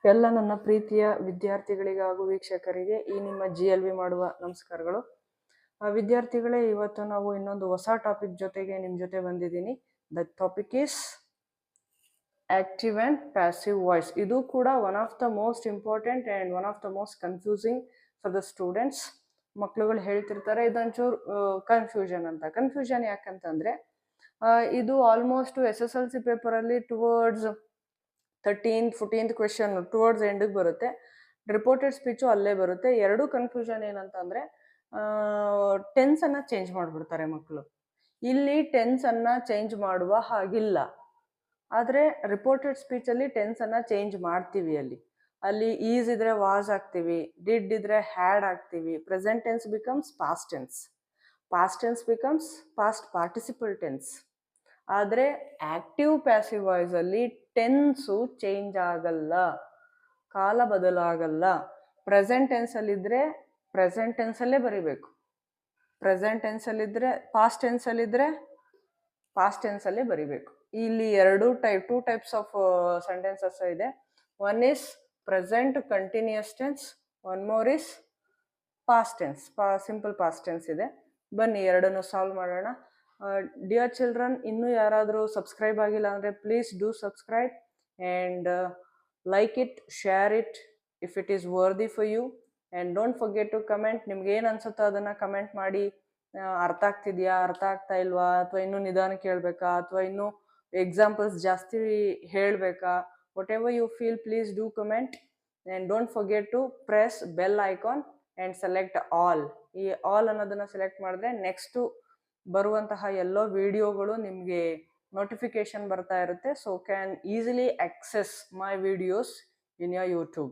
ಎಲ್ಲ ನನ್ನ ಪ್ರೀತಿಯ ವಿದ್ಯಾರ್ಥಿಗಳಿಗೆ ಹಾಗೂ ವೀಕ್ಷಕರಿಗೆ ಈ ನಿಮ್ಮ GLV ಮಾಡುವ ನಮಸ್ಕಾರಗಳು. ವಿದ್ಯಾರ್ಥಿಗಳೇ, ಇವತ್ತು ನಾವು ಇನ್ನೊಂದು ಹೊಸ ಟಾಪಿಕ್ ಜೊತೆಗೆ ನಿಮ್ಮ ಜೊತೆ ಬಂದಿದ್ದೀನಿ. The topic is active and passive voice. ಇದು ಕೂಡ one of the most important and one of the most confusing for the students. ಮಕ್ಳುಗಳು ಹೇಳ್ತಿರ್ತಾರೆ ಇದೊಂಚೂರು ಕನ್ಫ್ಯೂಷನ್ ಅಂತ. ಕನ್ಫ್ಯೂಷನ್ ಯಾಕಂತಂದರೆ ಇದು ಆಲ್ಮೋಸ್ಟ್ SSLC ಪೇಪರಲ್ಲಿ towards 13th 14th question towards ಎಂಡಿಗೆ ಬರುತ್ತೆ. ರಿಪೋರ್ಟೆಡ್ ಸ್ಪೀಚು ಅಲ್ಲೇ ಬರುತ್ತೆ. ಎರಡೂ ಕನ್ಫ್ಯೂಷನ್ ಏನಂತಂದರೆ ಟೆನ್ಸನ್ನು ಚೇಂಜ್ ಮಾಡಿಬಿಡ್ತಾರೆ ಮಕ್ಕಳು. ಇಲ್ಲಿ ಟೆನ್ಸನ್ನು ಚೇಂಜ್ ಮಾಡುವ ಹಾಗಿಲ್ಲ, ಆದರೆ ರಿಪೋರ್ಟೆಡ್ ಸ್ಪೀಚಲ್ಲಿ ಟೆನ್ಸನ್ನು ಚೇಂಜ್ ಮಾಡ್ತೀವಿ. ಅಲ್ಲಿ ಈಸ್ ಇದ್ರೆ ವಾಸ್ ಹಾಕ್ತೀವಿ, ಡಿಡ್ ಇದ್ರೆ ಹ್ಯಾಡ್ ಹಾಕ್ತೀವಿ. Present tense becomes past tense, past tense becomes past participle tense. ಆದರೆ ಆಕ್ಟಿವ್ ಪ್ಯಾಸಿವ್ ವಾಯ್ಸಲ್ಲಿ ಟೆನ್ಸು ಚೇಂಜ್ ಆಗಲ್ಲ, ಕಾಲ ಬದಲಾಗಲ್ಲ. ಪ್ರೆಸೆಂಟ್ ಟೆನ್ಸಲ್ಲಿದ್ದರೆ ಪ್ರೆಸೆಂಟ್ ಟೆನ್ಸಲ್ಲೇ ಬರೀಬೇಕು, ಪ್ರೆಸೆಂಟ್ ಟೆನ್ಸಲ್ಲಿದ್ದರೆ ಪಾಸ್ಟ್ ಟೆನ್ಸಲ್ಲಿದ್ದರೆ ಪಾಸ್ಟ್ ಟೆನ್ಸಲ್ಲೇ ಬರೀಬೇಕು. ಇಲ್ಲಿ ಟೂ ಟೈಪ್ಸ್ ಆಫ್ ಸೆಂಟೆನ್ಸಸ್ ಇದೆ. One is present continuous tense, one more is past tense, simple past tense ಇದೆ. ಬನ್ನಿ ಎರಡನ್ನು ಸಾಲ್ವ್ ಮಾಡೋಣ. ಡಿಯರ್ ಚಿಲ್ಡ್ರನ್, ಇನ್ನೂ ಯಾರಾದರೂ ಸಬ್ಸ್ಕ್ರೈಬ್ ಆಗಿಲ್ಲ ಅಂದರೆ please do subscribe and like it, share it if it is worthy for you, and don't forget to comment. ನಿಮ್ಗೆ ಏನು ಅನ್ಸುತ್ತೋ ಅದನ್ನು ಕಮೆಂಟ್ ಮಾಡಿ. ಅರ್ಥ ಆಗ್ತಿದೆಯಾ, ಅರ್ಥ ಆಗ್ತಾ ಇಲ್ವಾ, ಅಥವಾ ಇನ್ನೂ ನಿಧಾನಕ್ಕೆ ಹೇಳ್ಬೇಕಾ, ಅಥವಾ ಇನ್ನೂ ಎಕ್ಸಾಂಪಲ್ಸ್ ಜಾಸ್ತಿ ಹೇಳಬೇಕಾ, whatever you feel, please do comment. And don't forget to press bell icon and select all. ಈ ಆಲ್ ಅನ್ನೋದನ್ನು ಸೆಲೆಕ್ಟ್ ಮಾಡಿದ್ರೆ ನೆಕ್ಸ್ಟು ಬರುವಂತಹ ಎಲ್ಲೋ ವಿಡಿಯೋಗಳು ನಿಮಗೆ ನೋಟಿಫಿಕೇಶನ್ ಬರ್ತಾ ಇರುತ್ತೆ. So can easily access my videos in your YouTube.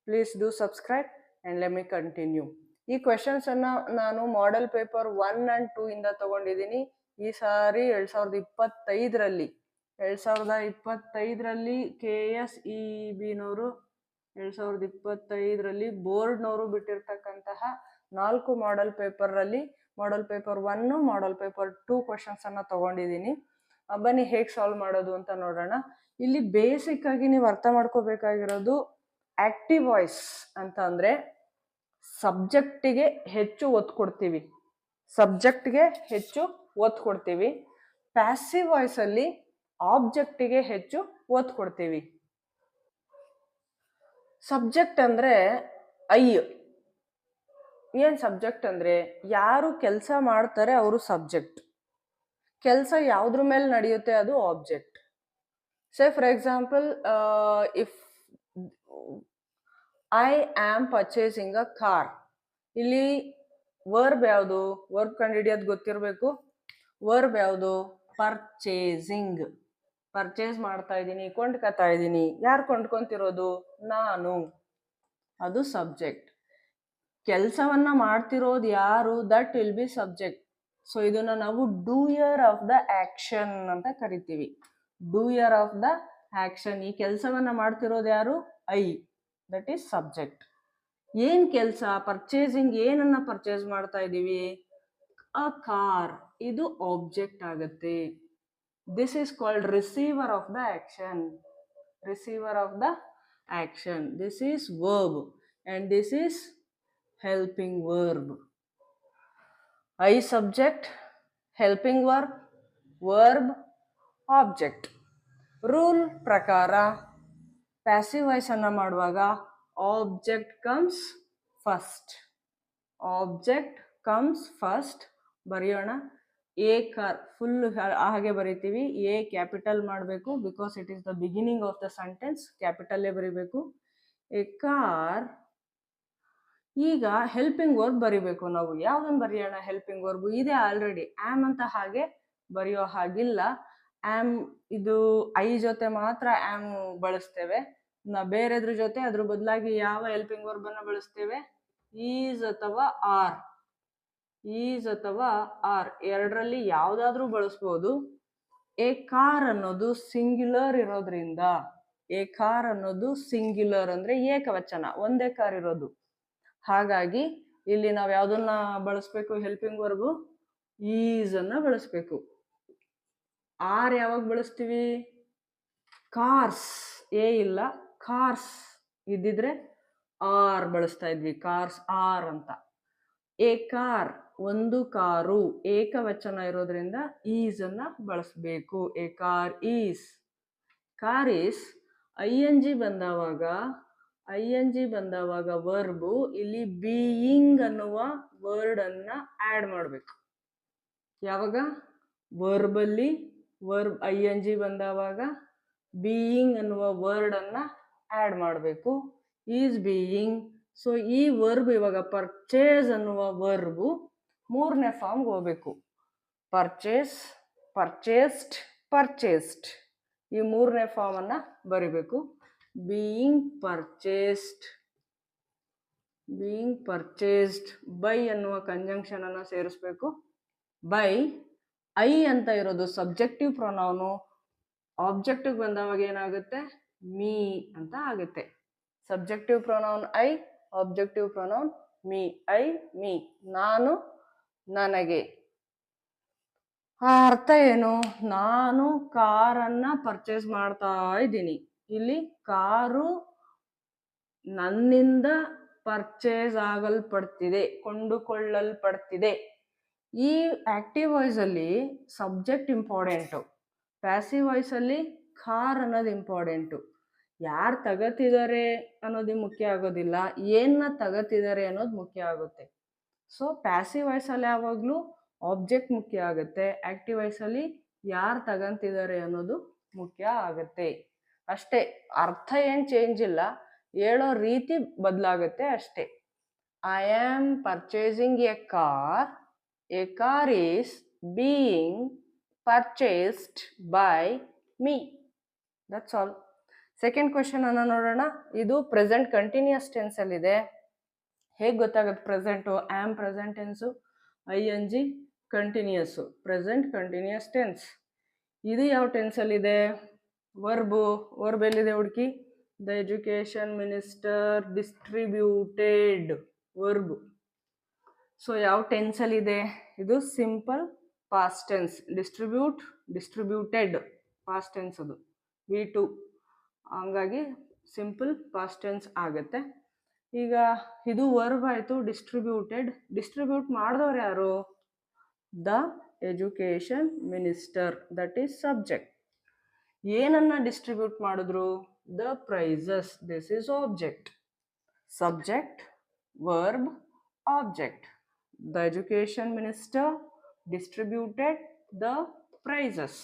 Please do subscribe and let me continue. ಈ ಕ್ವೆಶನ್ಸನ್ನು ನಾನು ಮಾಡೆಲ್ ಪೇಪರ್ 1 and 2 ಇಂದ ತೊಗೊಂಡಿದ್ದೀನಿ. ಈ ಸಾರಿ 2025ರಲ್ಲಿ KSEB 2025ರಲ್ಲಿ ಬೋರ್ಡ್ನವರು ಬಿಟ್ಟಿರ್ತಕ್ಕಂತಹ 4 ಮಾಡೆಲ್ ಪೇಪರಲ್ಲಿ ಮಾಡೆಲ್ ಪೇಪರ್ 1, ಮಾಡೆಲ್ ಪೇಪರ್ 2 ಕ್ವೆಶನ್ಸನ್ನು ತೊಗೊಂಡಿದ್ದೀನಿ. ಬನ್ನಿ ಹೇಗೆ ಸಾಲ್ವ್ ಮಾಡೋದು ಅಂತ ನೋಡೋಣ. ಇಲ್ಲಿ ಬೇಸಿಕ್ ಆಗಿ ನೀವು ಅರ್ಥ ಮಾಡ್ಕೋಬೇಕಾಗಿರೋದು, ಆಕ್ಟಿವ್ ವಾಯ್ಸ್ ಅಂತ ಅಂದರೆ ಸಬ್ಜೆಕ್ಟಿಗೆ ಹೆಚ್ಚು ಒತ್ತು ಕೊಡ್ತೀವಿ, ಸಬ್ಜೆಕ್ಟ್ಗೆ ಹೆಚ್ಚು ಒತ್ತು ಕೊಡ್ತೀವಿ. ಪ್ಯಾಸಿವ್ ವಾಯ್ಸಲ್ಲಿ ಆಬ್ಜೆಕ್ಟಿಗೆ ಹೆಚ್ಚು ಒತ್ತು ಕೊಡ್ತೀವಿ. ಸಬ್ಜೆಕ್ಟ್ ಅಂದರೆ ಏನು ಸಬ್ಜೆಕ್ಟ್ ಅಂದರೆ ಯಾರು ಕೆಲಸ ಮಾಡ್ತಾರೆ ಅವರು ಸಬ್ಜೆಕ್ಟ್, ಕೆಲಸ ಯಾವುದ್ರ ಮೇಲೆ ನಡೆಯುತ್ತೆ ಅದು object. Say for example, if I am purchasing a car, ಇಲ್ಲಿ ವರ್ಬ್ ಯಾವುದು? ವರ್ಬ್ ಕಂಡುಹಿಡಿಯೋದು ಗೊತ್ತಿರಬೇಕು. ವರ್ಬ್ ಯಾವುದು? ಪರ್ಚೇಸಿಂಗ್. ಪರ್ಚೇಸ್ ಮಾಡ್ತಾ ಇದ್ದೀನಿ, ಕೊಂಡ್ಕೊತಾ ಇದ್ದೀನಿ. ಯಾರು ಕೊಂಡ್ಕೊಂತಿರೋದು? ನಾನು. ಅದು ಸಬ್ಜೆಕ್ಟ್. ಕೆಲಸವನ್ನ ಮಾಡ್ತಿರೋದು ಯಾರು? That will be subject. So ಇದನ್ನ ನಾವು ಡೂಯರ್ ಆಫ್ ದ ಆಕ್ಷನ್ ಅಂತ ಕರಿತೀವಿ. Doer of the action. ಈ ಕೆಲಸವನ್ನ ಮಾಡ್ತಿರೋದು ಯಾರು? That is subject. ಏನ್ ಕೆಲಸ? ಪರ್ಚೇಸಿಂಗ್. ಏನನ್ನ ಪರ್ಚೇಸ್ ಮಾಡ್ತಾ ಇದ್ದೀವಿ? A car. ಇದು ಆಬ್ಜೆಕ್ಟ್ ಆಗುತ್ತೆ. This is called receiver of the action. Receiver of the action. This is verb and this is helping verb. I subject, helping verb, object. Rule ಪ್ರಕಾರ passive voice ಅನ್ನ ಮಾಡುವಾಗ object comes first. Object comes first. ಬರೆಯೋಣ. A car full ಹಾಗೆ ಬರಿತೀವಿ. A capital ಮಾಡಬೇಕು, because it is the beginning of the sentence. ಕ್ಯಾಪಿಟಲ್ಲೇ ಬರಿಬೇಕು. A car. ಈಗ ಹೆಲ್ಪಿಂಗ್ ವರ್ಬ್ ಬರಿಬೇಕು ನಾವು. ಯಾವ್ದನ್ನು ಬರೆಯೋಣ? ಹೆಲ್ಪಿಂಗ್ ವರ್ಬ್ ಇದೆ ಆಲ್ರೆಡಿ. ಆಮ್ ಅಂತ ಹಾಗೆ ಬರೆಯೋ ಹಾಗಿಲ್ಲ. ಆಮ್ ಇದು ಜೊತೆ ಮಾತ್ರ ಆಮ್ ಬಳಸ್ತೇವೆ. ಬೇರೆದ್ರ ಜೊತೆ ಅದ್ರ ಬದಲಾಗಿ ಯಾವ ಹೆಲ್ಪಿಂಗ್ ವರ್ಬ್ ಅನ್ನ ಬಳಸ್ತೇವೆ? ಈಸ್ ಅಥವಾ ಆರ್. ಈಸ್ ಅಥವಾ ಆರ್ ಎರಡರಲ್ಲಿ ಯಾವ್ದಾದ್ರೂ ಬಳಸ್ಬೋದು. ಎ ಕಾರ್ ಅನ್ನೋದು ಸಿಂಗ್ಯುಲರ್ ಇರೋದ್ರಿಂದ, ಎ ಕಾರ್ ಅನ್ನೋದು ಸಿಂಗ್ಯುಲರ್ ಅಂದ್ರೆ ಏಕವಚನ, ಒಂದೇ ಕಾರ್ ಇರೋದು. ಹಾಗಾಗಿ ಇಲ್ಲಿ ನಾವು ಯಾವ್ದನ್ನ ಬಳಸ್ಬೇಕು? ಹೆಲ್ಪಿಂಗ್ ವರ್ಬು ಈಸ್ ಅನ್ನ ಬಳಸ್ಬೇಕು. ಆರ್ ಯಾವಾಗ ಬಳಸ್ತೀವಿ? ಕಾರ್ಸ್. ಎ ಇಲ್ಲ, ಕಾರ್ಸ್. ಇದ್ದಿದ್ರೆ ಆರ್ ಬಳಸ್ತಾ ಇದ್ವಿ, ಕಾರ್ಸ್ ಆರ್ ಅಂತ. ಎ ಕಾರ್, ಒಂದು ಕಾರು, ಏಕವಚನ ಇರೋದ್ರಿಂದ ಈಸ್ ಅನ್ನ ಬಳಸಬೇಕು. A car is. Car is I N G ಬಂದವಾಗ ವರ್ಬು ಇಲ್ಲಿ ಬೀಯಿಂಗ್ ಅನ್ನುವ ವರ್ಡ್ ಅನ್ನ ಆಡ್ ಮಾಡಬೇಕು. ಯಾವಾಗ ವರ್ಬಲ್ಲಿ ವರ್ಬ್ ಐ ಎನ್ ಜಿ ಬಂದವಾಗ ಬೀಯಿಂಗ್ ಅನ್ನುವ ವರ್ಡ್ ಅನ್ನ ಆಡ್ ಮಾಡಬೇಕು. Is being. ಸೊ ಈ ವರ್ಬ್ ಇವಾಗ ಪರ್ಚೇಸ್ ಅನ್ನುವ ವರ್ಬು 3ನೇ ಫಾರ್ಮ್ಗೆ ಹೋಗ್ಬೇಕು. ಪರ್ಚೇಸ್, ಪರ್ಚೇಸ್ಡ್, ಪರ್ಚೇಸ್ಡ್, ಈ 3ನೇ ಫಾರ್ಮ್ ಅನ್ನ ಬರಿಬೇಕು. ಬೀಯಿಂಗ್ ಪರ್ಚೇಸ್ಡ್ ಬೈ ಅನ್ನುವ ಕಂಜಂಕ್ಷನ್ ಅನ್ನ ಸೇರಿಸ್ಬೇಕು. ಬೈ, ಐ ಅಂತ ಇರೋದು ಸಬ್ಜೆಕ್ಟಿವ್ ಪ್ರೊನೌನು, ಆಬ್ಜೆಕ್ಟಿವ್ ಬಂದವಾಗ ಏನಾಗುತ್ತೆ, ಮೀ ಅಂತ ಆಗುತ್ತೆ. Subjective pronoun I, objective pronoun me. I, me, ನಾನು, ನನಗೆ. ಆ ಅರ್ಥ ಏನು? ನಾನು ಕಾರನ್ನ ಪರ್ಚೇಸ್ ಮಾಡ್ತಾ ಇದ್ದೀನಿ. ಇಲ್ಲಿ ಕಾರು ನನ್ನಿಂದ ಪರ್ಚೇಸ್ ಆಗಲ್ಪಡ್ತಿದೆ, ಕೊಂಡುಕೊಳ್ಳಲ್ಪಡ್ತಿದೆ. ಈ ಆಕ್ಟಿವ್ ವಾಯ್ಸ್ ಅಲ್ಲಿ ಸಬ್ಜೆಕ್ಟ್ ಇಂಪಾರ್ಟೆಂಟು, ಪ್ಯಾಸಿವ್ ವಾಯ್ಸ್ ಅಲ್ಲಿ ಕಾರ್ ಅನ್ನೋದು ಇಂಪಾರ್ಟೆಂಟು. ಯಾರು ತಗತಿದ್ದಾರೆ ಅನ್ನೋದು ಮುಖ್ಯ ಆಗೋದಿಲ್ಲ, ಏನ್ನ ತಗತಿದ್ದಾರೆ ಅನ್ನೋದು ಮುಖ್ಯ ಆಗುತ್ತೆ. ಸೊ ಪ್ಯಾಸಿವ್ ವಾಯ್ಸ್ ಅಲ್ಲಿ ಯಾವಾಗಲೂ ಆಬ್ಜೆಕ್ಟ್ ಮುಖ್ಯ ಆಗುತ್ತೆ, ಆಕ್ಟಿವ್ ವಾಯ್ಸ್ ಅಲ್ಲಿ ಯಾರು ತಗಂತಿದ್ದಾರೆ ಅನ್ನೋದು ಮುಖ್ಯ ಆಗುತ್ತೆ. ಅಷ್ಟೇ, ಅರ್ಥ ಏನು ಚೇಂಜ್ ಇಲ್ಲ, ಹೇಳೋ ರೀತಿ ಬದಲಾಗುತ್ತೆ ಅಷ್ಟೇ. I am purchasing a car. A car is being purchased by me. That's all. Second question ಅನ್ನ ನೋಡೋಣ. ಇದು ಪ್ರೆಸೆಂಟ್ ಕಂಟಿನ್ಯೂಸ್ ಟೆನ್ಸ್ ಅಲ್ಲಿದೆ. ಹೇಗೆ ಗೊತ್ತಾಗುತ್ತೆ present? Am present tense, I N G continuous, present continuous tense. ಇದು ಯಾವ ಟೆನ್ಸಲ್ಲಿದೆ? ವರ್ಬ್ ಎಲ್ಲಿದೆ ಹುಡುಕಿ? The education minister distributed verb. So ಯಾವ ಟೆನ್ಸಲ್ಲಿದೆ? ಇದು simple past tense. Distributed past tense, ಅದು V2, ಹಂಗಾಗಿ ಸಿಂಪಲ್ ಪಾಸ್ಟ್ ಟೆನ್ಸ್ ಆಗುತ್ತೆ. ಈಗ ಇದು ವರ್ಬ್ ಆಯಿತು. ಡಿಸ್ಟ್ರಿಬ್ಯೂಟ್ ಮಾಡಿದವ್ರು ಯಾರು? The education minister, that is subject. ಏನನ್ನ ಡಿಸ್ಟ್ರಿಬ್ಯೂಟ್ ಮಾಡಿದ್ರು? The prices, this is object. Subject, verb, object. The education minister distributed the prices.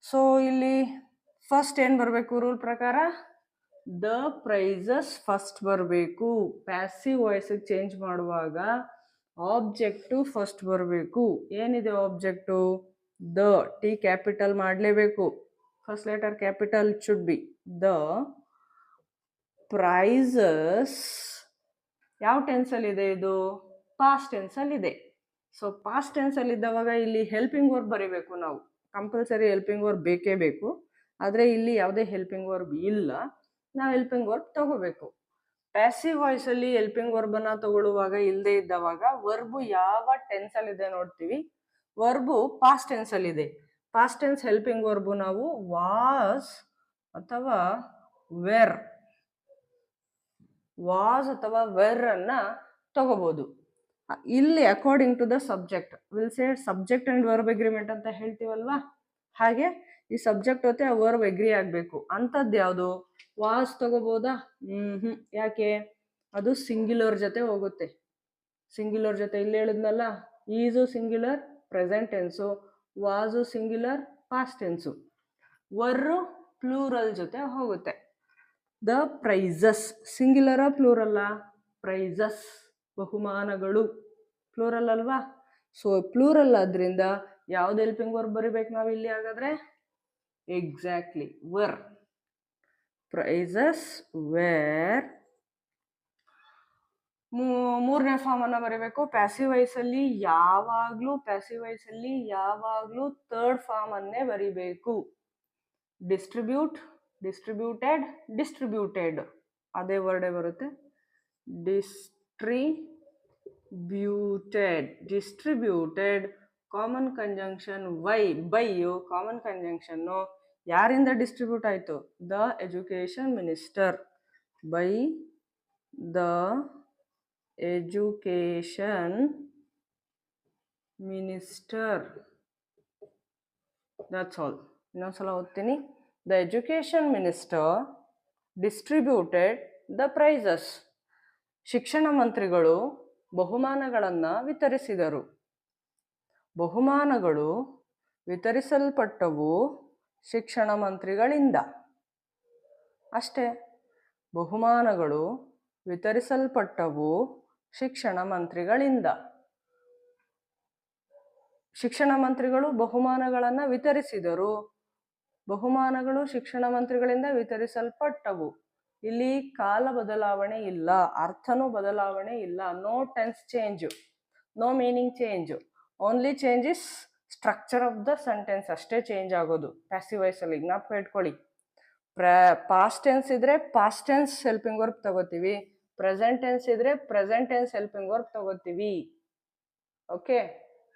So ಇಲ್ಲಿ ಫಸ್ಟ್ ಏನು ಬರಬೇಕು ರೂಲ್ ಪ್ರಕಾರ? ದ ಪ್ರೈಸಸ್ ಫಸ್ಟ್ ಬರಬೇಕು. ಪ್ಯಾಸಿವ್ ವಾಯ್ಸಿಗೆ ಚೇಂಜ್ ಮಾಡುವಾಗ ಆಬ್ಜೆಕ್ಟು ಫಸ್ಟ್ ಬರಬೇಕು. ಏನಿದೆ ಆಬ್ಜೆಕ್ಟು? ದ. ಟಿ ಕ್ಯಾಪಿಟಲ್ ಮಾಡಲೇಬೇಕು. First letter capital should be. The prices ಯಾವ ಟೆನ್ಸಲ್ಲಿದೆ? ಇದು ಪಾಸ್ಟ್ ಟೆನ್ಸಲ್ಲಿದೆ. ಸೊ ಪಾಸ್ಟ್ ಟೆನ್ಸಲ್ಲಿದ್ದವಾಗ ಇಲ್ಲಿ ಹೆಲ್ಪಿಂಗ್ ವರ್ಬ್ ಬರೀಬೇಕು ನಾವು. ಕಂಪಲ್ಸರಿ ಹೆಲ್ಪಿಂಗ್ ವರ್ಬ್ ಬೇಕೇ ಬೇಕು. ಆದರೆ ಇಲ್ಲಿ ಯಾವುದೇ ಹೆಲ್ಪಿಂಗ್ ವರ್ಬ್ ಇಲ್ಲ, ನಾವು ಹೆಲ್ಪಿಂಗ್ ವರ್ಬ್ ತಗೋಬೇಕು. ಪ್ಯಾಸಿವ್ ವಾಯ್ಸಲ್ಲಿ ಹೆಲ್ಪಿಂಗ್ ವರ್ಬನ್ನು ತಗೊಳ್ಳುವಾಗ ಇಲ್ಲದೆ ಇದ್ದವಾಗ ವರ್ಬು ಯಾವ ಟೆನ್ಸಲ್ಲಿದೆ ನೋಡ್ತೀವಿ. ವರ್ಬು ಪಾಸ್ಟ್ ಟೆನ್ಸಲ್ಲಿದೆ. ಪಾಸ್ಟ್ ಟೆನ್ಸ್ ಹೆಲ್ಪಿಂಗ್ ವರ್ಬು ನಾವು ವಾಸ್ ಅಥವಾ ವೆರ್ ಅನ್ನ ತಗೋಬಹುದು. ಇಲ್ಲಿ according to the subject will say subject and verb agreement ಅಂತ ಹೇಳ್ತೀವಲ್ವಾ, ಹಾಗೆ ಈ ಸಬ್ಜೆಕ್ಟ್ ಜೊತೆ ಆ ವರ್ಬ್ ಅಗ್ರಿ ಆಗಬೇಕು. ಅಂಥದ್ದು ಯಾವುದು? ವಾಸ್ ತಗೋಬೋದಾ? ಯಾಕೆ? ಅದು ಸಿಂಗ್ಯುಲರ್ ಜೊತೆ ಹೋಗುತ್ತೆ. ಸಿಂಗ್ಯುಲರ್ ಜೊತೆ ಇಲ್ಲಿ ಹೇಳಿದ್ನಲ್ಲ, is singular present tense, was singular past tense, were plural ಜೊತೆ ಹೋಗುತ್ತೆ. ದ ಪ್ರೈಸಸ್ ಸಿಂಗ್ಯುಲರ ಪ್ಲೂರಲ್ಲ? ಪ್ರೈಸಸ್ ಬಹುಮಾನಗಳು ಪ್ಲೂರಲ್ ಅಲ್ವಾ? ಸೊ ಪ್ಲೂರಲ್ ಆದ್ರಿಂದ ಯಾವ್ದು ಹೆಲ್ಪಿಂಗ್ ವರ್ಬ್ ಬರಿಬೇಕು ನಾವು ಇಲ್ಲಿ? ಹಾಗಾದ್ರೆ ಎಕ್ಸಾಕ್ಟ್ಲಿ ವರ್. Prizes were. ಮೂರನೇ ಫಾರ್ಮ್ ಅನ್ನ ಬರೀಬೇಕು. ಪ್ಯಾಸಿವ್ ವಾಯ್ಸಲ್ಲಿ ಯಾವಾಗ್ಲೂ ಥರ್ಡ್ ಫಾರ್ಮ್ ಅನ್ನೇ ಬರಿಬೇಕು. ಡಿಸ್ಟ್ರಿಬ್ಯೂಟೆಡ್ ಅದೇ ವರ್ಡೇ ಬರುತ್ತೆ. Distributed common conjunction by common conjunction ಯಾರಿಂದ ಡಿಸ್ಟ್ರಿಬ್ಯೂಟ್ ಆಯಿತು? The education minister. by the education minister. That's all. ಇನ್ನೊಂದ್ಸಲ ಓದ್ತೀನಿ. The education minister distributed the prizes. ಶಿಕ್ಷಣ ಮಂತ್ರಿಗಳು ಬಹುಮಾನಗಳನ್ನು ವಿತರಿಸಿದರು. ಬಹುಮಾನಗಳು ವಿತರಿಸಲ್ಪಟ್ಟವು ಶಿಕ್ಷಣ ಮಂತ್ರಿಗಳಿಂದ. ಅಷ್ಟೇ. ಬಹುಮಾನಗಳು ವಿತರಿಸಲ್ಪಟ್ಟವು ಶಿಕ್ಷಣ ಮಂತ್ರಿಗಳಿಂದ. ಶಿಕ್ಷಣ ಮಂತ್ರಿಗಳು ಬಹುಮಾನಗಳನ್ನು ವಿತರಿಸಿದರು. ಬಹುಮಾನಗಳು ಶಿಕ್ಷಣ ಮಂತ್ರಿಗಳಿಂದ ವಿತರಿಸಲ್ಪಟ್ಟವು. ಇಲ್ಲಿ ಕಾಲ ಬದಲಾವಣೆ ಇಲ್ಲ, ಅರ್ಥನೂ ಬದಲಾವಣೆ ಇಲ್ಲ. No tense change, no meaning change. Only change is structure of the sentence ಅಷ್ಟೇ ಚೇಂಜ್ ಆಗೋದು ಪ್ಯಾಸಿವ್ ವಾಯ್ಸ್ ಅಲ್ಲಿ. ಜ್ಞಾಪಕ ಇಟ್ಕೊಳ್ಳಿ. ಪಾಸ್ಟ್ ಟೆನ್ಸ್ ಇದ್ರೆ ಪಾಸ್ಟ್ ಟೆನ್ಸ್ ಹೆಲ್ಪಿಂಗ್ ವರ್ಬ್ ತಗೋತೀವಿ. ಪ್ರೆಸೆಂಟ್ ಟೆನ್ಸ್ ಇದ್ರೆ ಪ್ರೆಸೆಂಟ್ ಟೆನ್ಸ್ ಹೆಲ್ಪಿಂಗ್ ವರ್ಬ್ ತಗೋತೀವಿ. Okay,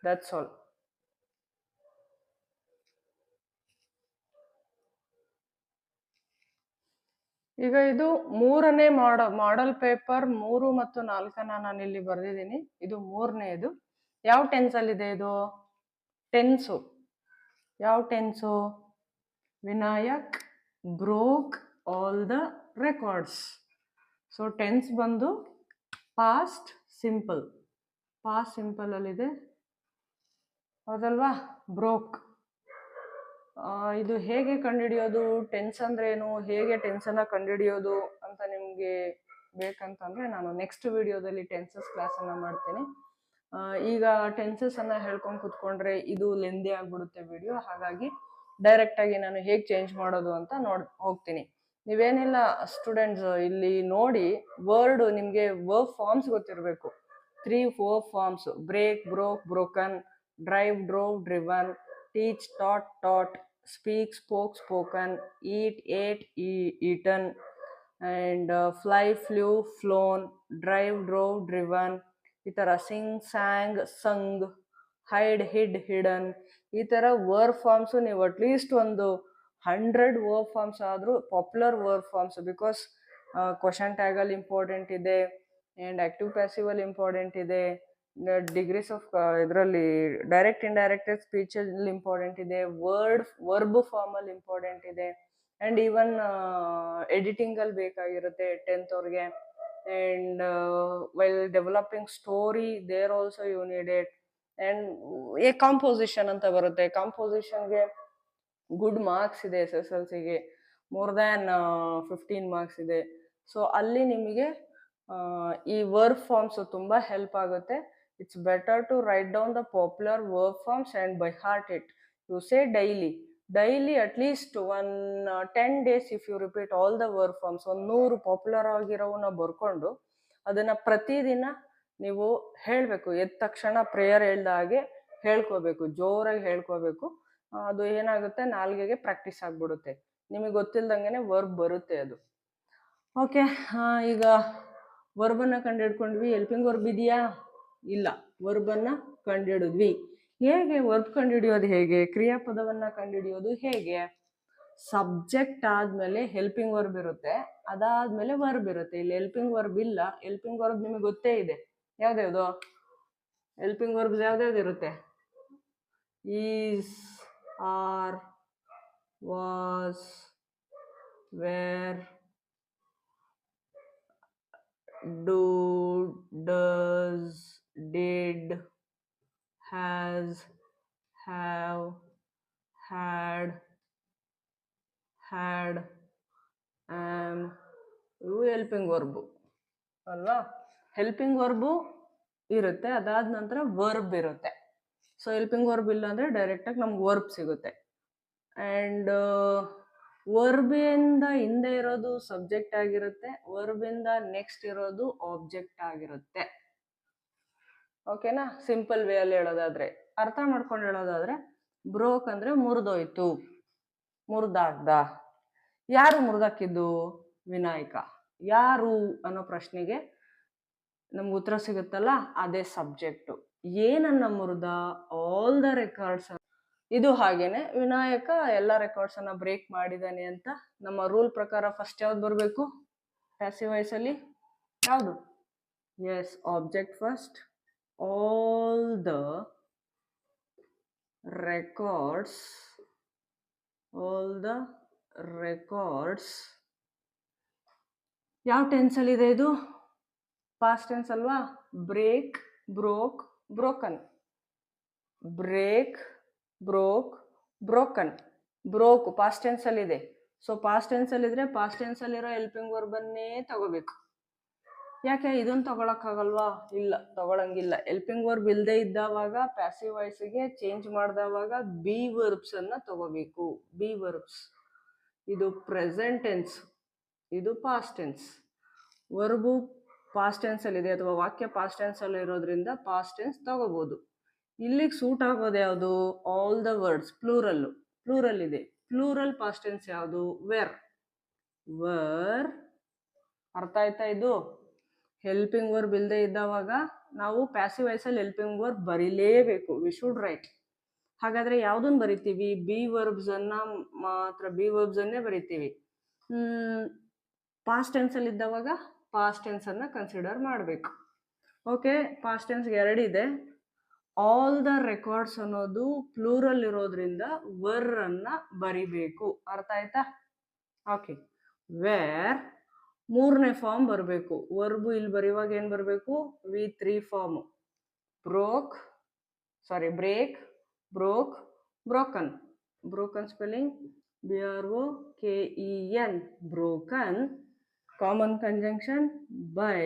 that's all. ಈಗ ಇದು 3ನೇ ಮಾಡೆಲ್ ಪೇಪರ್ 3 ಮತ್ತು 4 ನಾನು ಇಲ್ಲಿ ಬರೆದಿದ್ದೀನಿ. ಇದು 3ನೇದು. ಯಾವ ಟೆನ್ಸ್ ಅಲ್ಲಿದೆ ಇದು? ಟೆನ್ಸು. ಯಾವ tens? Vinayak broke all the records. So tense ಬಂದು ಪಾಸ್ಟ್ ಸಿಂಪಲ್. ಪಾಸ್ಟ್ ಸಿಂಪಲ್ ಅಲ್ಲಿದೆ, ಹೌದಲ್ವಾ? ಬ್ರೋಕ್. ಇದು ಹೇಗೆ ಕಂಡುಹಿಡಿಯೋದು, ಟೆನ್ಸ್ ಅಂದ್ರೇನು, ಹೇಗೆ ಟೆನ್ಸನ್ನು ಕಂಡುಹಿಡಿಯೋದು ಅಂತ ನಿಮಗೆ ಬೇಕಂತಂದರೆ ನಾನು ನೆಕ್ಸ್ಟ್ ವಿಡಿಯೋದಲ್ಲಿ ಟೆನ್ಸಸ್ ಕ್ಲಾಸನ್ನು ಮಾಡ್ತೀನಿ. ಈಗ ಟೆನ್ಸಸ್ಸನ್ನು ಹೇಳ್ಕೊಂಡು ಕೂತ್ಕೊಂಡ್ರೆ ಇದು ಲೆಂದಿ ಆಗಿಬಿಡುತ್ತೆ ವಿಡಿಯೋ. ಹಾಗಾಗಿ ಡೈರೆಕ್ಟಾಗಿ ನಾನು ಹೇಗೆ ಚೇಂಜ್ ಮಾಡೋದು ಅಂತ ಹೋಗ್ತೀನಿ. ನೀವೇನಿಲ್ಲ ಸ್ಟೂಡೆಂಟ್ಸ್, ಇಲ್ಲಿ ನೋಡಿ ವರ್ಡ್ ನಿಮಗೆ ವರ್ಬ್ ಫಾರ್ಮ್ಸ್ ಗೊತ್ತಿರಬೇಕು. 3 verb forms: break, broke, broken; drive, drove, driven; teach, taught, taught; speak, spoke, spoken; eat, ate, eaten; and fly, flew, flown; drive, drove, driven. ಈ ಥರ sing, sang, sung; hide, hid, hidden. ಈ ಥರ verb forms ನೀವು at least ಒಂದು 100 verb forms ಆದರೂ popular verb forms. Because question ಟ್ಯಾಗಲ್ಲಿ important ಇದೆ, and active ಪ್ಯಾಸಿವಲ್ಲಿ ಇಂಪಾರ್ಟೆಂಟ್ ಇದೆ, ಡಿಗ್ರೀಸ್ ಆಫ್ ಇದರಲ್ಲಿ ಡೈರೆಕ್ಟ್ ಇಂಡೈರೆಕ್ಟ್ ಸ್ಪೀಚಲ್ಲಿ ಇಂಪಾರ್ಟೆಂಟ್ ಇದೆ, ವರ್ಬ್ ಫಾರ್ಮಲ್ಲಿ ಇಂಪಾರ್ಟೆಂಟ್ ಇದೆ, ಆ್ಯಂಡ್ ಈವನ್ ಎಡಿಟಿಂಗಲ್ಲಿ ಬೇಕಾಗಿರುತ್ತೆ 10th ಅವ್ರಿಗೆ. And while developing story there also you need it. And composition ಅಂತ ಬರುತ್ತೆ. ಕಾಂಪೋಸಿಷನ್ಗೆ ಗುಡ್ ಮಾರ್ಕ್ಸ್ ಇದೆ. SSLCಗೆ ಮೋರ್ ದ್ಯಾನ್ 15 ಮಾರ್ಕ್ಸ್ ಇದೆ. ಸೊ ಅಲ್ಲಿ ನಿಮಗೆ ಈ ವರ್ಬ್ ಫಾರ್ಮ್ಸ್ ತುಂಬ ಹೆಲ್ಪ್ ಆಗುತ್ತೆ. It's better to write down the popular verb forms and by heart it. You say daily at least 10 days if you repeat all the verb forms. 100 popular ಆಗಿರೋವನ್ನ ಬರ್ಕೊಂಡು ಅದನ್ನು ಪ್ರತಿದಿನ ನೀವು ಹೇಳಬೇಕು. ಎದ್ದ ತಕ್ಷಣ ಪ್ರೇಯರ್ ಹೇಳ್ದ ಹಾಗೆ ಹೇಳ್ಕೋಬೇಕು, ಜೋರಾಗಿ ಹೇಳ್ಕೋಬೇಕು. ಅದು ಏನಾಗುತ್ತೆ, ನಾಲ್ಗೆಗೆ ಪ್ರಾಕ್ಟೀಸ್ ಆಗಿಬಿಡುತ್ತೆ. ನಿಮಗೆ ಗೊತ್ತಿಲ್ದಂಗೆ ವರ್ಬ್ ಬರುತ್ತೆ ಅದು. ಓಕೆ, ಈಗ ವರ್ಬನ್ನು ಕಂಡುಹಿಡ್ಕೊಂಡ್ವಿ. ಹೆಲ್ಪಿಂಗ್ ವರ್ಬ್ ಇದೆಯಾ? ಇಲ್ಲ. ವರ್ಬನ್ನು ಕಂಡುಹಿಡಿದ್ವಿ. ಹೇಗೆ ವರ್ಬ್ ಕಂಡುಹಿಡಿಯೋದು? ಹೇಗೆ ಕ್ರಿಯಾಪದವನ್ನು ಕಂಡುಹಿಡಿಯೋದು? ಹೇಗೆ? ಸಬ್ಜೆಕ್ಟ್ ಆದಮೇಲೆ ಹೆಲ್ಪಿಂಗ್ ವರ್ಬ್ ಇರುತ್ತೆ, ಅದಾದಮೇಲೆ ವರ್ಬ್ ಇರುತ್ತೆ. ಇಲ್ಲಿ ಹೆಲ್ಪಿಂಗ್ ವರ್ಬ್ ಇಲ್ಲ. ಹೆಲ್ಪಿಂಗ್ ವರ್ಬ್ ನಿಮಗೆ ಗೊತ್ತೇ ಇದೆ. ಯಾವ್ದ್ಯಾವುದು ಹೆಲ್ಪಿಂಗ್ ವರ್ಬ್ಸ್ ಯಾವ್ದ್ಯಾವ್ದು ಇರುತ್ತೆ? Is, are, was, were, do, does, did, has, have, had, am. ಇವು ಹೆಲ್ಪಿಂಗ್ ವರ್ಬು ಅಲ್ವಾ? ಹೆಲ್ಪಿಂಗ್ ವರ್ಬು ಇರುತ್ತೆ, ಅದಾದ ನಂತರ ವರ್ಬ್ ಇರುತ್ತೆ. ಸೊ ಹೆಲ್ಪಿಂಗ್ ವರ್ಬ್ ಇಲ್ಲ ಅಂದರೆ ಡೈರೆಕ್ಟಾಗಿ ನಮ್ಗೆ ವರ್ಬ್ ಸಿಗುತ್ತೆ. ಆ್ಯಂಡ್ ವರ್ಬಿಂದ ಹಿಂದೆ ಇರೋದು ಸಬ್ಜೆಕ್ಟ್ ಆಗಿರುತ್ತೆ, ವರ್ಬಿಂದ ನೆಕ್ಸ್ಟ್ ಇರೋದು ಆಬ್ಜೆಕ್ಟ್ ಆಗಿರುತ್ತೆ. ಓಕೆನಾ? ಸಿಂಪಲ್ ವೇ ಅಲ್ಲಿ ಹೇಳೋದಾದ್ರೆ, ಅರ್ಥ ಮಾಡ್ಕೊಂಡು ಹೇಳೋದಾದ್ರೆ, ಬ್ರೋಕ್ ಅಂದರೆ ಮುರಿದೋಯ್ತು, ಮುರಿದಾಗ್ದ. ಯಾರು ಮುರಿದಾಕಿದ್ದು? ವಿನಾಯಕ. ಯಾರು ಅನ್ನೋ ಪ್ರಶ್ನೆಗೆ ನಮ್ಗೆ ಉತ್ತರ ಸಿಗುತ್ತಲ್ಲ, ಅದೇ ಸಬ್ಜೆಕ್ಟು. ಏನನ್ನ ಮುರಿದ? All the records. ಇದು ಹಾಗೇನೆ ವಿನಾಯಕ ಎಲ್ಲ ರೆಕಾರ್ಡ್ಸನ್ನು ಬ್ರೇಕ್ ಮಾಡಿದ್ದಾನೆ ಅಂತ ನಮ್ಮ ರೂಲ್ ಪ್ರಕಾರ ಫಸ್ಟ್ ಯಾವ್ದು ಬರಬೇಕು? ಪ್ಯಾಸಿವ್ ವಾಯ್ಸ್ ಅಲ್ಲಿ ಯಾವುದು? Yes, object first. All the records ಯಾವ ಟೆನ್ಸಲ್ಲಿ ಇದೆ ಇದು? ಪಾಸ್ಟ್ ಟೆನ್ಸ್ ಅಲ್ವಾ? Break, broke, broken. Break, broke, broken. Broke past tense ಅಲ್ಲಿ ಇದೆ. ಸೊ ಪಾಸ್ಟ್ ಟೆನ್ಸ್ ಅಲ್ಲಿ ಇದ್ರೆ ಪಾಸ್ಟ್ ಟೆನ್ಸ್ ಅಲ್ಲಿರೋ ಹೆಲ್ಪಿಂಗ್ ವರ್ಬನ್ನೇ ತಗೋಬೇಕು. ಯಾಕೆ ಇದನ್ನ ತಗೊಳಕ್ಕಾಗಲ್ವಾ? ಇಲ್ಲ, ತಗೊಳಂಗಿಲ್ಲ. ಹೆಲ್ಪಿಂಗ್ ವರ್ಬ್ ಇಲ್ಲದೆ ಇದ್ದಾವಾಗ ಪ್ಯಾಸಿವ್ ವಾಯ್ಸ್ಗೆ ಚೇಂಜ್ ಮಾಡಿದವಾಗ ಬಿ ವರ್ಬ್ಸ್ ಅನ್ನ ತಗೋಬೇಕು. B verbs. ಇದು ಪ್ರೆಸೆಂಟ್ ಟೆನ್ಸ್, ಇದು past tense. Verb past tense ಅಲ್ಲಿ ಇದೆ ಅಥವಾ ವಾಕ್ಯ ಪಾಸ್ಟ್ ಟೆನ್ಸ್ ಅಲ್ಲಿ ಇರೋದ್ರಿಂದ ಪಾಸ್ಟ್ ಟೆನ್ಸ್ ತಗೋಬಹುದು. ಇಲ್ಲಿಗೆ ಸೂಟ್ ಆಗೋದು ಯಾವುದು? All the words. ಪ್ಲೂರಲ್ ಇದೆ. ಪ್ಲೂರಲ್ ಪಾಸ್ಟ್ ಟೆನ್ಸ್ ಯಾವುದು? ವೆರ್. ಅರ್ಥ ಆಯ್ತಾ? ಇದು ಹೆಲ್ಪಿಂಗ್ ವರ್ಬ್ ಇಲ್ಲದೆ ಇದ್ದಾವಾಗ ನಾವು ಪ್ಯಾಸಿವ್ ವಾಯ್ಸಲ್ಲಿ ಹೆಲ್ಪಿಂಗ್ ವರ್ಬ್ ಬರೀಲೇಬೇಕು. We should write. ಹಾಗಾದ್ರೆ ಯಾವುದನ್ನು ಬರಿತೀವಿ? ಬಿ ವರ್ಬ್ಸ್ ಅನ್ನ ಮಾತ್ರ, ಬಿ ವರ್ಬ್ಸ್ ಅನ್ನೇ ಬರಿತೀವಿ. ಪಾಸ್ಟ್ ಟೆನ್ಸ್ ಅಲ್ಲಿ ಇದ್ದಾವಾಗ ಪಾಸ್ಟ್ ಟೆನ್ಸ್ ಅನ್ನ ಕನ್ಸಿಡರ್ ಮಾಡಬೇಕು. ಓಕೆ, ಪಾಸ್ಟ್ ಟೆನ್ಸ್ ಎರಡಿದೆ. ಆಲ್ ದ ರೆಕಾರ್ಡ್ಸ್ ಅನ್ನೋದು ಪ್ಲೂರಲ್ ಇರೋದ್ರಿಂದ ವರ್ ಅನ್ನ ಬರಿಬೇಕು. ಅರ್ಥ ಆಯ್ತಾ? ಓಕೆ. ವೇರ್ ಮೂರನೇ ಫಾರ್ಮ್ ಬರಬೇಕು. ವರ್ಬು ಇಲ್ಲಿ ಬರೆಯುವಾಗ ಏನು ಬರಬೇಕು? V3 form. Break, broke, broken. Broken spelling BROKEN. Broken. Common conjunction by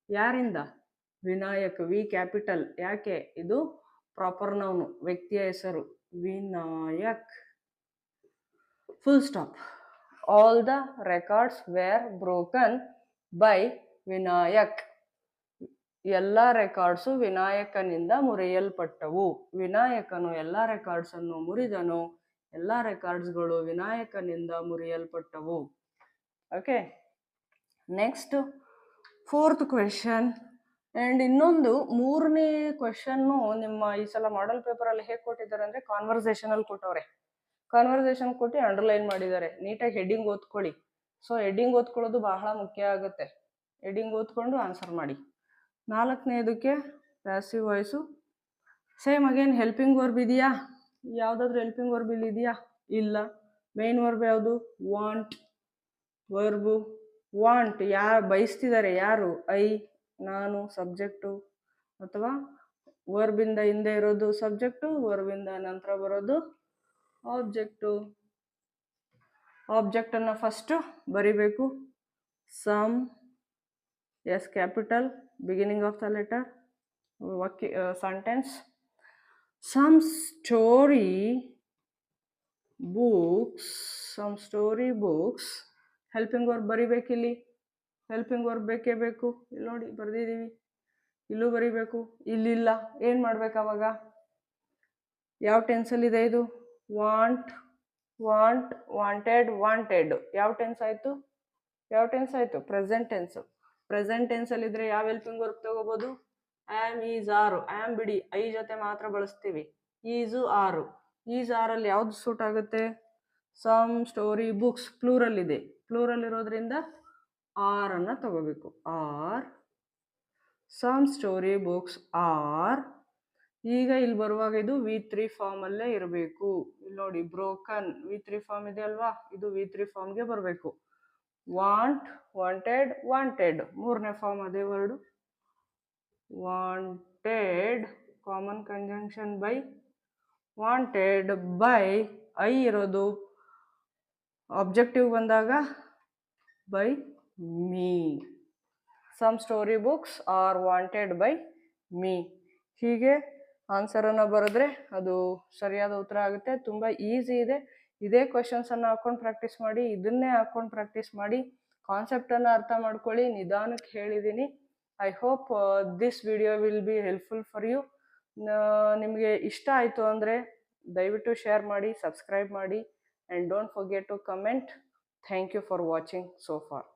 ಯಾರಿಂದ? ವಿನಾಯಕ್. V capital. ಯಾಕೆ? ಇದು ಪ್ರಾಪರ್ ನೌನು, ವ್ಯಕ್ತಿಯ ಹೆಸರು. Vinayak. Full stop. All the records were broken by Vinayak. ಎಲ್ಲ ರೆಕಾರ್ಡ್ಸು ವಿನಾಯಕನಿಂದ ಮುರಿಯಲ್ಪಟ್ಟವು. ವಿನಾಯಕನು ಎಲ್ಲ ರೆಕಾರ್ಡ್ಸ್ ಅನ್ನು ಮುರಿದನು. ಎಲ್ಲ ರೆಕಾರ್ಡ್ಸ್ಗಳು ವಿನಾಯಕನಿಂದ ಮುರಿಯಲ್ಪಟ್ಟವು. Okay, next 4th question. And ಇನ್ನೊಂದು 3ನೇ ಕ್ವೆಶನ್ನು ನಿಮ್ಮ ಈ ಸಲ ಮಾಡೆಲ್ ಪೇಪರಲ್ಲಿ ಹೇಗೆ ಕೊಟ್ಟಿದ್ದಾರೆ ಅಂದರೆ ಕಾನ್ವರ್ಸೇಷನಲ್ಲಿ ಕೊಟ್ಟವ್ರೆ. ಕಾನ್ವರ್ಸೇಷನ್ ಕೊಟ್ಟು ಅಂಡರ್ಲೈನ್ ಮಾಡಿದ್ದಾರೆ. ನೀಟಾಗಿ ಹೆಡ್ಡಿಂಗ್ ಓದ್ಕೊಳ್ಳಿ. ಸೊ ಹೆಡ್ಡಿಂಗ್ ಓದ್ಕೊಳ್ಳೋದು ಬಹಳ ಮುಖ್ಯ ಆಗುತ್ತೆ. ಹೆಡ್ಡಿಂಗ್ ಓದ್ಕೊಂಡು ಆನ್ಸರ್ ಮಾಡಿ. 4ನೇದಕ್ಕೆ passive voice same again helping verb ಇದೆಯಾ? ಯಾವುದಾದ್ರೂ ಹೆಲ್ಪಿಂಗ್ ವರ್ಬ್ ಇಲ್ಲಿ ಇದೆಯಾ? ಇಲ್ಲ. ಮೇನ್ ವರ್ಬ್ ಯಾವುದು? ವಾಂಟ್. Verb want. ಯಾರು ಬಯಸ್ತಿದ್ದಾರೆ? ಯಾರು? ಐ, ನಾನು, ಸಬ್ಜೆಕ್ಟು. ಅಥವಾ ವರ್ಬಿಂದ ಹಿಂದೆ ಇರೋದು ಸಬ್ಜೆಕ್ಟು, ವರ್ಬಿಂದ ನಂತರ ಬರೋದು ಆಬ್ಜೆಕ್ಟು. ಆಬ್ಜೆಕ್ಟನ್ನು ಫಸ್ಟು ಬರಿಬೇಕು. Some, S capital, beginning of the letter. Sentence. Some story books. Helping verb ಬರಿಬೇಕಿಲ್ಲಿ. ಹೆಲ್ಪಿಂಗ್ ವರ್ಬ್ ಬೇಕೇ ಬೇಕು. ಇಲ್ಲಿ ನೋಡಿ ಬರೆದಿದ್ದೀವಿ. ಇಲ್ಲೂ ಬರಿಬೇಕು. ಇಲ್ಲಿಲ್ಲ. ಏನು ಮಾಡ್ಬೇಕು ಅವಾಗ? ಯಾವ ಟೆನ್ಸಲ್ಲಿದೆ ಇದು? Want, wanted. ಯಾವ ಟೆನ್ಸ್ ಆಯಿತು? Present tens. ಪ್ರೆಸೆಂಟ್ ಟೆನ್ಸಲ್ಲಿದ್ದರೆ ಯಾವ ಹೆಲ್ಪಿಂಗ್ ವರ್ಬ್ ತಗೋಬೋದು? ಆ್ಯಮ್, ಈಸ್, ಆರು. ಆ್ಯಮ್ ಬಿಡಿ, ಐ ಜೊತೆ ಮಾತ್ರ ಬಳಸ್ತೀವಿ. ಈಸು, ಆರು. ಈಸ್, ಆರಲ್ಲಿ ಯಾವ್ದು ಸೂಟ್ ಆಗುತ್ತೆ? Some story books. ಪ್ಲೂರಲ್ ಇದೆ. ಪ್ಲೂರಲ್ ಇರೋದ್ರಿಂದ ಆರ್ ಅನ್ನು ತಗೋಬೇಕು. Are. Some story books are. ಈಗ ಇಲ್ಲಿ ಬರುವಾಗ ಇದು V3 ಫಾರ್ಮಲ್ಲೇ ಇರಬೇಕು. ಇಲ್ಲಿ ನೋಡಿ ಬ್ರೋಕನ್. V3 ಫಾರ್ಮ್ ಇದೆ ಅಲ್ವಾ? ಇದು V3 ಫಾರ್ಮ್ಗೆ ಬರಬೇಕು. Want, wanted. 3ನೇ ಫಾರ್ಮ್ ಅದೇ word. Wanted. Common conjunction by. Wanted by. I ಇರೋದು ಆಬ್ಜೆಕ್ಟಿವ್ ಬಂದಾಗ by me. Some story books are wanted by me. ಹೀಗೆ ಆನ್ಸರನ್ನು ಬರೆದ್ರೆ ಅದು ಸರಿಯಾದ ಉತ್ತರ ಆಗುತ್ತೆ. ತುಂಬ ಈಸಿ ಇದೆ. ಇದೇ ಕ್ವೆಶನ್ಸನ್ನು ಹಾಕ್ಕೊಂಡು ಪ್ರಾಕ್ಟೀಸ್ ಮಾಡಿ. ಇದನ್ನೇ ಹಾಕ್ಕೊಂಡು ಪ್ರಾಕ್ಟೀಸ್ ಮಾಡಿ. ಕಾನ್ಸೆಪ್ಟನ್ನು ಅರ್ಥ ಮಾಡ್ಕೊಳ್ಳಿ. ನಿಧಾನಕ್ಕೆ ಹೇಳಿದ್ದೀನಿ. I hope this video will be helpful for you. ನಿಮಗೆ ಇಷ್ಟ ಆಯಿತು ಅಂದರೆ ದಯವಿಟ್ಟು ಶೇರ್ ಮಾಡಿ, ಸಬ್ಸ್ಕ್ರೈಬ್ ಮಾಡಿ, and don't forget to comment. Thank you for watching so for.